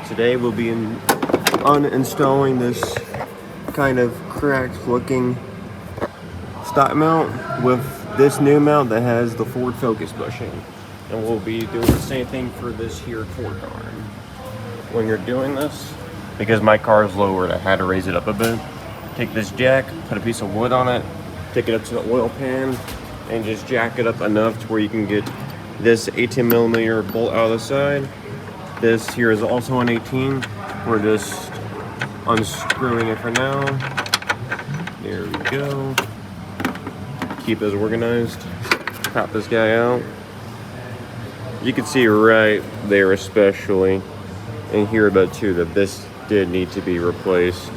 Today we'll be uninstalling this kind of cracked looking stock mount with this new mount that has the Ford Focus bushing. And we'll be doing the same thing for this here torque arm. When you're doing this, because my car is lowered, I had to raise it up a bit. Take this jack, put a piece of wood on it, take it up to the oil pan, and just jack it up enough to where you can get this 18mm bolt out of the side. This here is also an 18. We're just unscrewing it for now. There we go. Keep this organized. Pop this guy out. You can see right there especially, and here about too, that this did need to be replaced.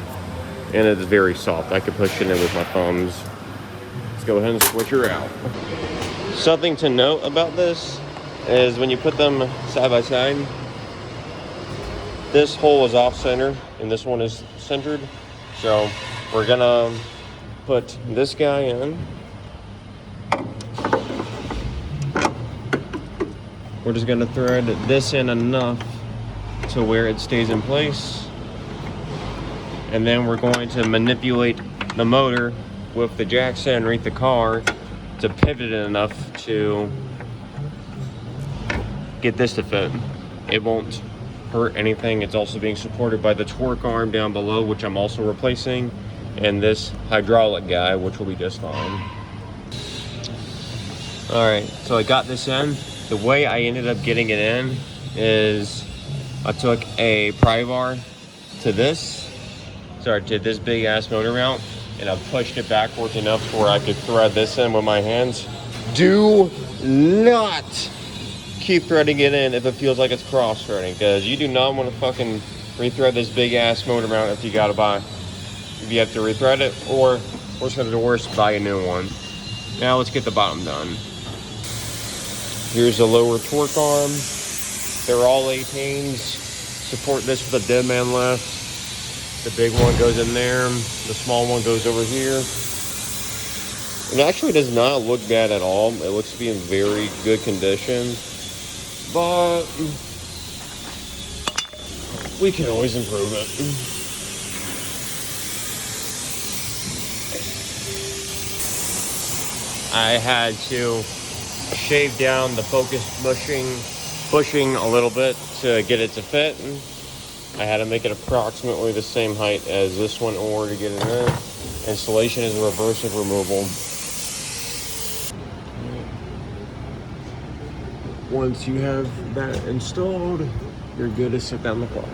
And it's very soft. I could push it in with my thumbs. Let's go ahead and switch her out. Something to note about this is when you put them side by side, this hole is off center and this one is centered. So we're gonna put this guy in. We're just gonna thread this in enough to where it stays in place. And then we're going to manipulate the motor with the jack set underneath the car to pivot it enough to get this to fit. It won't hurt anything. It's also being supported by the torque arm down below, which I'm also replacing, and this hydraulic guy, which will be just fine. All right, so I got this in. The way I ended up getting it in is I took a pry bar to this big ass motor mount, and I pushed it backwards enough to where I could thread this in with my hands. Do not keep threading it in if it feels like it's cross threading, because you do not want to fucking rethread this big ass motor mount if you have to rethread it, or worst comes to worst, buy a new one. Now let's get the bottom done. Here's the lower torque arm. They're all 18s. Support this with a dead man left. The big one goes in there. The small one goes over here. It actually does not look bad at all. It looks to be in very good condition. But we can always improve it. I had to shave down the Focus bushing a little bit to get it to fit. I had to make it approximately the same height as this one in order to get it in. Installation is reversive removal. Once you have that installed, you're good to set down the car.